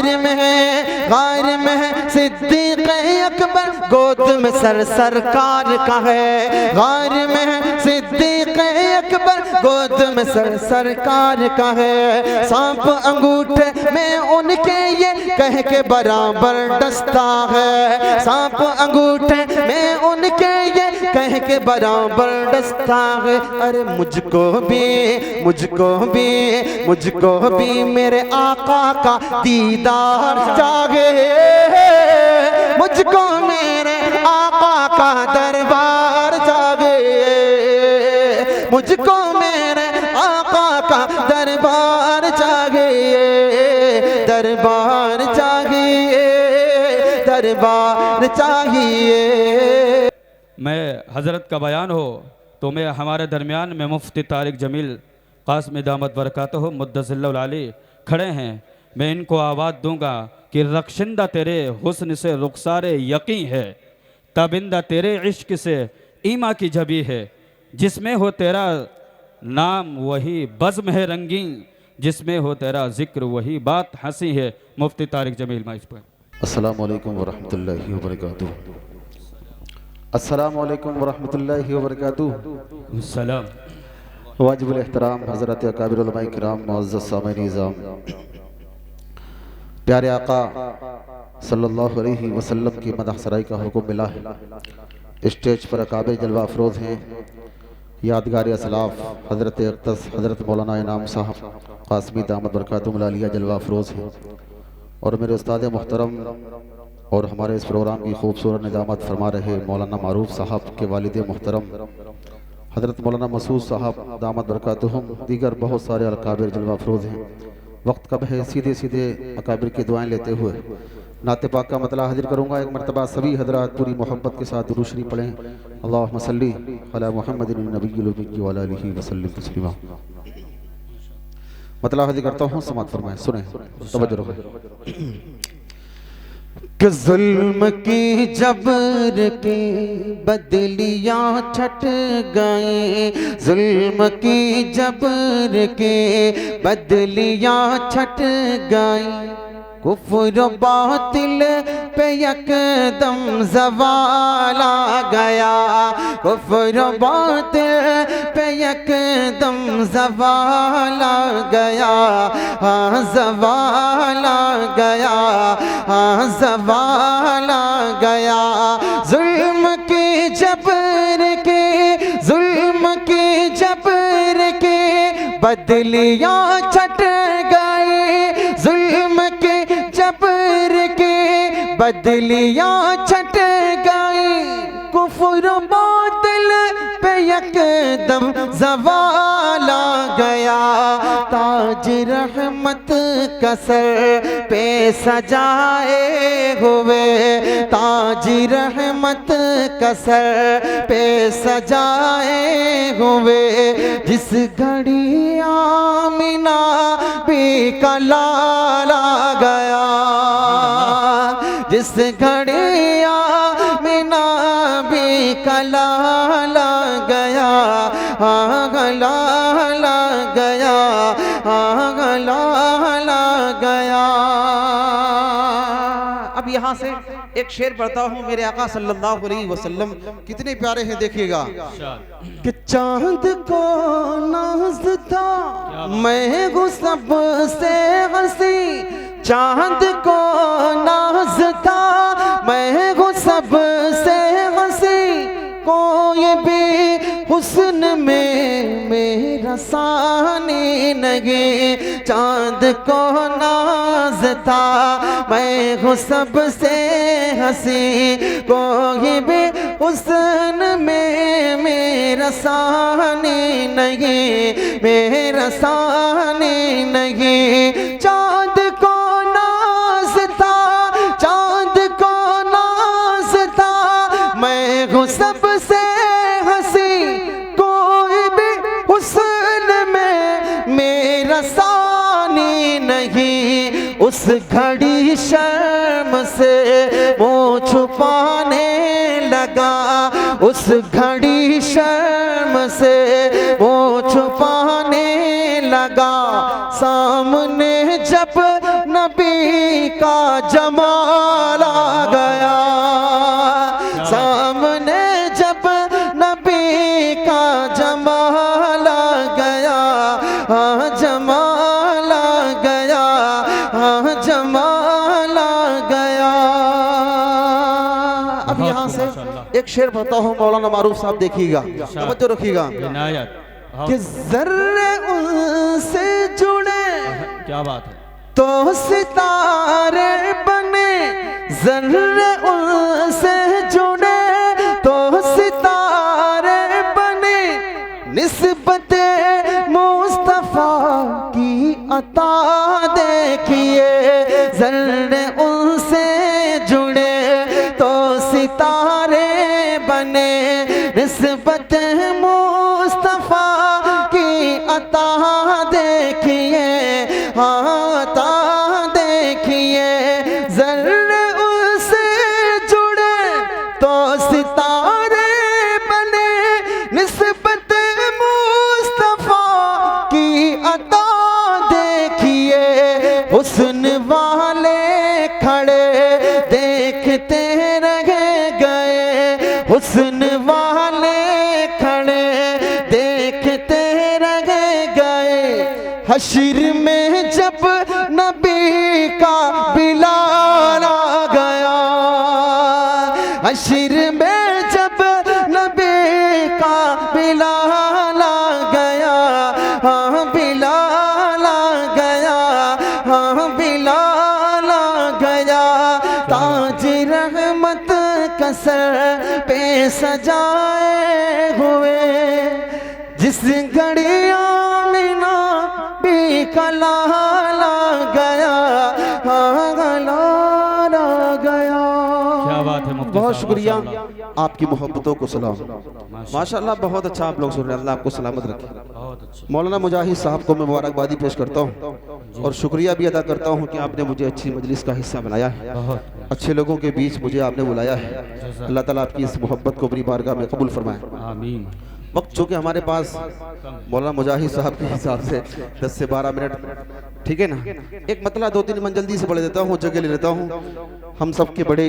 गार में है सिद्दीक़ अकबर, गोद में सरकार का है। गार में है सिद्दीक़ अकबर, गोद में सरकार का है। सांप अंगूठे में उनके ये कह के बराबर डसता है। सांप अंगूठे में उनके ये कह के बराबर डसता है। अरे मुझको भी मेरे आका का दीदार जागे, मुझको मेरे आका का दरबार जागे, मुझको मेरे आका का दरबार जागे, दरबार चाहिए, दरबार चाहिए। मैं हज़रत का बयान हो तो मैं हमारे दरमियान में मुफ्ती तारिक जमील कासमी दामत बरकातहू मुद्दसिल्लहुल आली खड़े हैं। मैं इनको आवाज़ दूंगा कि रक्षिंदा तेरे हुस्न से रुखसारे यकीन है, ताबिंदा तेरे इश्क से ईमा की जबी है। जिसमें हो तेरा नाम वही बज़्म है रंगीन, जिसमें हो तेरा जिक्र वही बात हंसी है। मुफ्ती तारिक जमील माइक पर। अस्सलामु अलैकुम वरहमतुल्लाहि वबरकातुहू। अस्सलामु अलैकुम वरहमतुल्लाहि वबरकातुहू। सलाम। वाजिबुल एहतराम हज़रत अकाबिर उलमाए किराम, मुअज़्ज़ज़ सामईन निज़ाम, प्यारे आका सल्लल्लाहु अलैहि वसल्लम की मदह सराई का हुक्म मिला है। स्टेज पर अकाबिर जलवा अफरोज़ हैं। यादगार असलाफ हज़रत अक़दस हज़रत मौलाना इनाम साहब कासमी दामत बरकातुहुल आलिया जलवा अफरोज़ हैं। और मेरे उस्ताद मोहतरम और हमारे इस प्रोग्राम की खूबसूरत निज़ामत फरमा रहे मौलाना मारूफ साहब के वालिद मोहतरम हज़रत मौलाना मसूद साहब दामत बरकातुहुम, दीगर बहुत सारे अकाबिर जलवा अफरोज़ हैं। वक्त कब है, सीधे सीधे अकाबिर की दुआएं लेते हुए नाते पाक का मतला हाजिर करूँगा। एक मरतबा सभी हजरात पूरी मोहब्बत के साथ दुरूद शरीफ पढ़ें। अल्लाहुम्मा सल्ली अला मुहम्मदिन नबिय्यिल उम्मी व अला आलिहि व सल्लिम तस्लीमा। मतला हाजिर करता हूँ, समाअत फरमाएं, सुने, तवज्जो रखें। कि जुल्म की जबर की बदलियां छट गए, जुल्म की जबर के बदलियां छट गई। कुफ्र बातिल पे यकदम ज़वाल आ गया, कुफ्र बातिल पे यकदम ज़वाल आ गया। हाँ ज़वाल आ गया, हाँ ज़वाल आ गया। जुल्म की जबर के, जुल्म की जबर के बदलियां छट गई, जुल्म के जबर के बदलियां छट गई। कुफ्र बातिल पे यकदम ज़वाल आ गया। ताज रहमत का सर पे सजाए हुए, ताज रहमत का सर पे सजाए हुए। जिस घड़ी आमिना भी का लाल आ गया, जिस घड़ी आमिना भी का लाल आ गया। हाँ लाल आ गया, हाँ लाल आ गया। अब यहाँ से एक शेर पढ़ता हूँ। मेरे आका सल्लल्लाहु अलैहि वसल्लम कितने प्यारे हैं, देखिएगा। कि चांद को नाज़ता मैं हूँ सबसे हंसी, चांद को नाज़ता मैं हूँ सबसे हंसी। कोई भी हुस्न में मेरा सानी नहीं, चांद को नाज़ता मैं हूँ सबसे हंसी। कोई भी हुस्न में मेरा सानी नहीं, मेरा सानी नहीं। चांद को नाज़ता, चांद को नाज़ता मैं हूँ सबसे हंसी। कोई भी हुस्न में मेरा सानी नहीं। उस घड़ी शर्म से मुँह छुपाने लगा, उस घड़ी शर्म से मुँह छुपाने लगा। सामने जब नबी का जमाल आ गया, सामने जब नबी का जमाल आ गया, हाँ जमाल आ गया, हाँ जमाल आ गया। अब यहाँ से एक शेर बताओ हूँ मौलाना मारूफ साहब, देखिएगा, तवज्जो रखिएगा कि जर्रे उनसे जुड़े, क्या बात है, तो सितारे बने, जर्रे उनसे जुड़े तो सितारे बने, निस्बते मुस्तफा की अता देखिए, जर्रे उनसे जुड़े तो सितारे बने, निस्बत मुस्तफा की अता देखिए, हाँ अता देखिए, जर्रे उनसे जुड़े तो सितारे बने, निस्बत मुस्तफा की अता देखिए, हुस्न वाले खड़े देखते रह गए, हुस्न वाले खड़े देखते रह गए, हश्र में जब नबी का बिलाल आ गया, हश्र में जब नबी का बिलाल आ गया, हाँ बिलाल आ गया, हाँ बिलाल आ गया, ताज रहमत कसर पे सजाए हुए, जिस घड़ी आमिना भी कलाल आ गया, हाँ कलाल आ गया। क्या बात है मुफ्ती बहुत साहब, शुक्रिया, माशाल्लाह। आपकी मोहब्बतों को सलाम। माशाल्लाह बहुत अच्छा आप लोग सुन रहे हैं, अल्लाह आपको सलामत रखे। बहुत अच्छा, मौलाना मुजाहिद साहब को मैं मुबारकबादी पेश करता हूँ और शुक्रिया भी अदा करता हूँ कि आपने मुझे अच्छी मजलिस का हिस्सा बनाया है, बहुत अच्छे लोगों के बीच मुझे आपने बुलाया है। अल्लाह ताला आपकी इस मोहब्बत को अपनी बारगाह में कबूल फरमाए। आमीन। वक्त चूँकि हमारे पास मौलाना मुजाहिद साहब के हिसाब से 10 से 12 मिनट, ठीक है ना, एक मतला 2-3 मन जल्दी से पढ़ देता हूँ, जगह ले लेता हूँ। हम सब के बड़े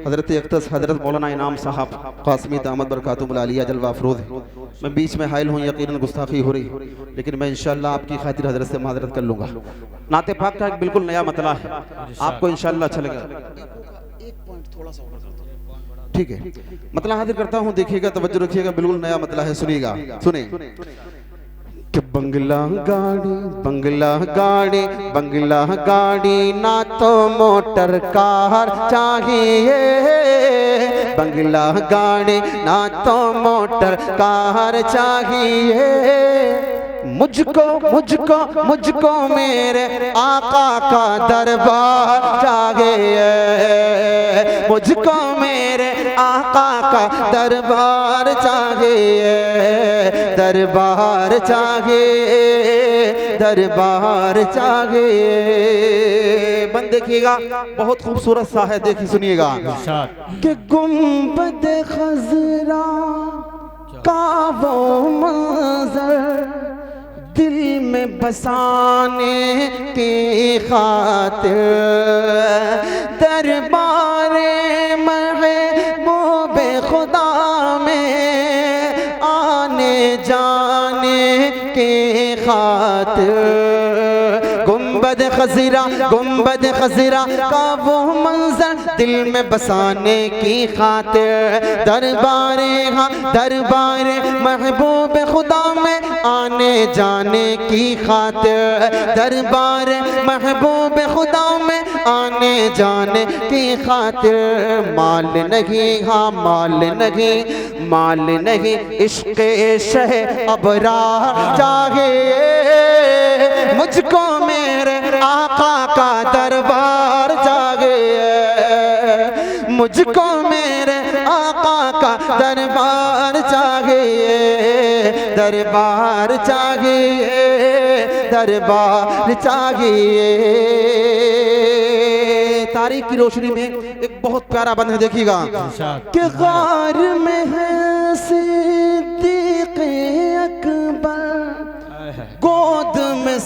हजरत अक्तस हजरत मौलाना इनाम साहब कासमी दामद बरकातुहुल आलिया जलवा अफरोज़, मैं बीच में हाइल हूँ, यकीनन गुस्ताखी हो रही, लेकिन मैं इंशाअल्लाह आपकी खातिर हजरत से माजरत कर लूँगा। नाते पाक का एक बिल्कुल नया मतला है, आपको इंशाअल्लाह अच्छा लगेगा। एक पॉइंट थोड़ा सा ठीक है, मतला हाजिर करता हूँ, देखिएगा, तवज्जो रखिएगा, बिल्कुल नया मतला है, सुनिएगा, सुने कि बंगला गाड़ी, बंगला गाड़ी, बंगला गाड़ी ना तो मोटर कार चाहिए, बंगला गाड़ी ना तो मोटर कार चाहिए, मुझको मुझको मुझको मेरे आका का दरबार चाहिए, मुझको मेरे आका का दरबार चाहिए, दरबार चाहिए, दरबार चाहिए। बंद देखिएगा, बहुत खूबसूरत सा है, देखिए सुनिएगा कि गुंबद खजरा का वो मंजर दिल में बसाने की खातिर, दरबारे महबूबे खुदा में आने जाने की खातिर, गुंबद खज़ीरा का वो मंजर दिल में बसाने की खातिर, दरबारे महबूब खुदा में आने जाने की खातिर, दरबार महबूब खुदा में आने जाने की खातिर, माल नहीं, हाँ माल नहीं, माल नहीं, इश्क़ शह अबरार चाहिए, मुझको मेरे आका का दरबार चाहिए, मुझको मेरे आका का दरबार चाहिए, दरबार चाहिए, दरबार चाहिए। तारीख की रोशनी में एक बहुत प्यारा बंद है, देखिएगा कि गार में है सिद्दीक़ अकबर, गोद में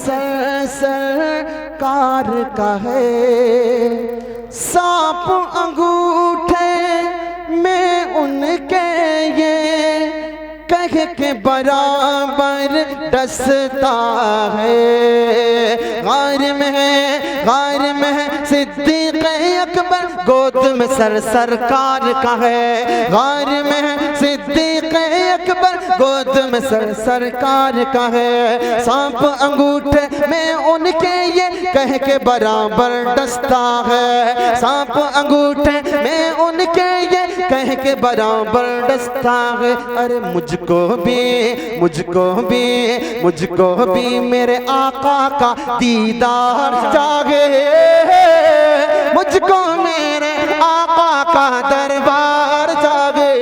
सरकार का है, बराबर डसता है। गार में है सिद्दीक़ अकबर, गोद में सरकार का है। गार में है सिद्दीक़ अकबर, गोद में सरकार का है। सांप अंगूठे में उनके ये कह के बराबर डसता है। सांप अंगूठे में उनके ये कह के बराबर डसता है। अरे मुझको भी मेरे आका का दीदार जागे, मुझको मेरे आका का दरबार जागे,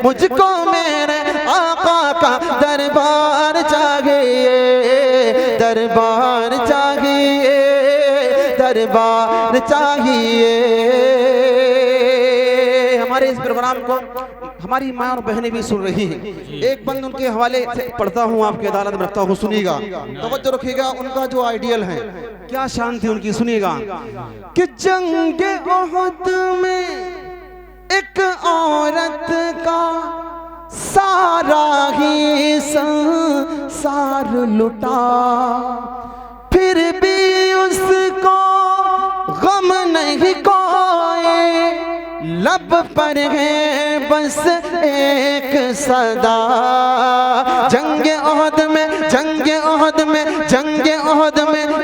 मुझको मेरे आका का दरबार जागे, दरबार चाहिए, दरबार चाहिए। हमारे इस प्रोग्राम को हमारी माँ और बहनें भी सुन रही हैं। एक बंद उनके हवाले से पढ़ता हूँ, आपकी अदालत में रखता हूँ, सुनिएगा, तवज्जो रखिएगा। उनका जो आइडियल है, क्या शान थी उनकी, सुनिएगा। कि जंगे ओहद में एक औरत का सारा ही संसार लुटा, फिर भी उसको गम नहीं कोई, लब पर है बस एक सदा। जंगे ओहद में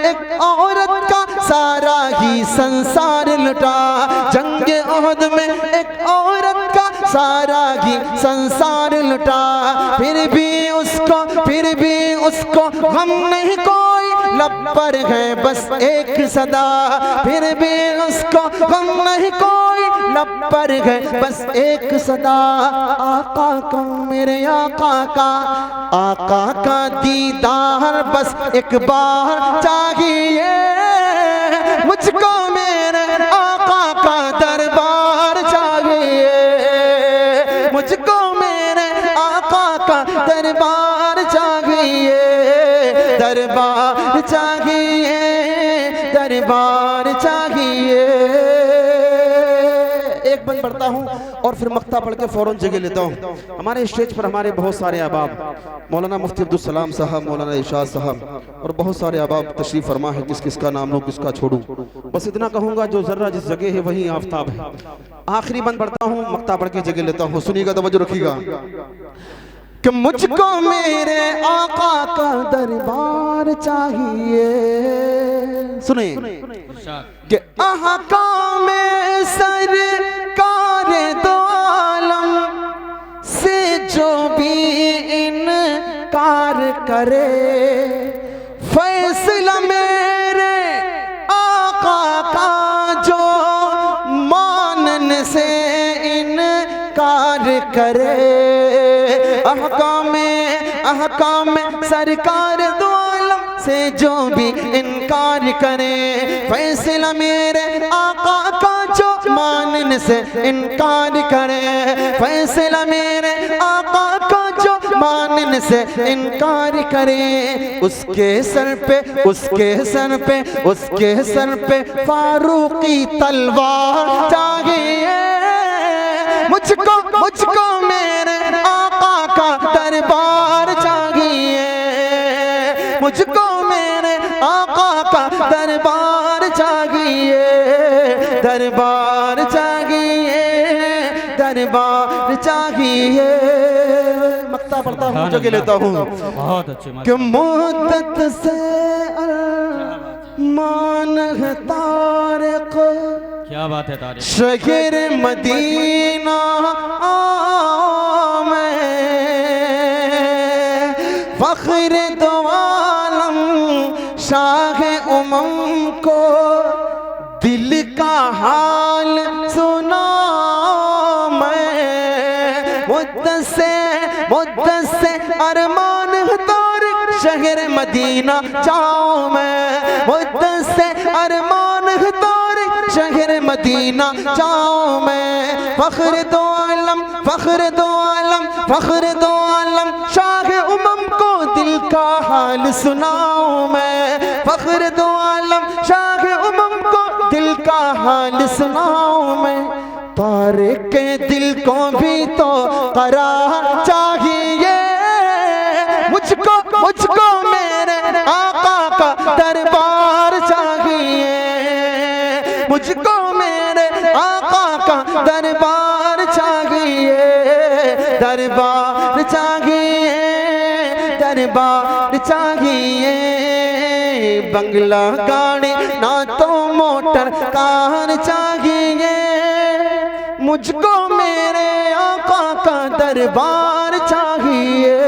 एक औरत का सारा ही संसार लुटा। जंगे ओहद में एक औरत का सारा ही संसार लुटा, फिर भी उसको गम नहीं कोई, लब पर है बस एक सदा। फिर भी उसको गम नहीं कोई, लब पर है बस एक सदा। आका का मेरे आका का दीदार बस एक बार चाहिए, मुझको मेरे आका का दरबार चाहिए, मुझको मेरे आका का दरबार चाहिए, दरबार चाहिए, दरबार चाहिए। एक बंद पढ़ता हूँ और फिर मक्ता पढ़ के फौरन जगह लेता हूँ। हमारे स्टेज पर हमारे बहुत सारे अहबाब, मौलाना मुफ्ती अब्दुल सलाम साहब, मौलाना इरशाद साहब और बहुत सारे अहबाब तशरीफ फरमा है। किसका नाम लूँ, किसका छोड़ूं, बस इतना कहूँगा, जो जर्रा जिस जगह है वहीं आफताब है। आखिरी बंद पढ़ता हूँ, मक्ता पढ़ के जगह लेता हूँ, सुनिएगा, तवज्जो रखिएगा। कि मुझको मेरे आका का दरबार चाहिए, सुने, कि आका में सरकार दो आलम से जो भी इनकार करे, फैसला मेरे आका का जो मानने से इनकार करे। अहकाम में सरकार दो आलम से जो भी इनकार करे, फैसला मेरे आका का जो मानने से इनकार करे, फैसला मेरे आका का जो मानने से इनकार करे। उसके सर पे फारूकी तलवार चाहिए, मुझको मेरे आका का दरबार चाहिए, मुझको मेरे आका का दरबार चाहिए, दरबार चाहिए, दरबार चाहिए। मक्ता पढ़ता हूँ, जगह लेता हूँ। बहुत अच्छे। कि मुद्दत से मान है तारिक, क्या बात है तारिक। शहर मदीना में फख्र दो आलम शाह उमम को दिल का हाल सुना मैं। मुद्दत से अरमान तारिक शहर मदीना जाऊं मैं, मुद्दत से अरमान तारिक शहर मदीना जाऊं मैं। फख्र दो आलम शाह उमम को दिल का हाल सुनाऊं मैं। फख्र दो आलम शाह उमम को दिल का हाल सुनाऊं मैं। तारिक के दिल को भी तो करार चाहिए, दरबार चाहिए, दरबार चाहिए। बंगला गाड़ी ना तो मोटर कार चाहिए, मुझको मेरे आका का दरबार चाहिए।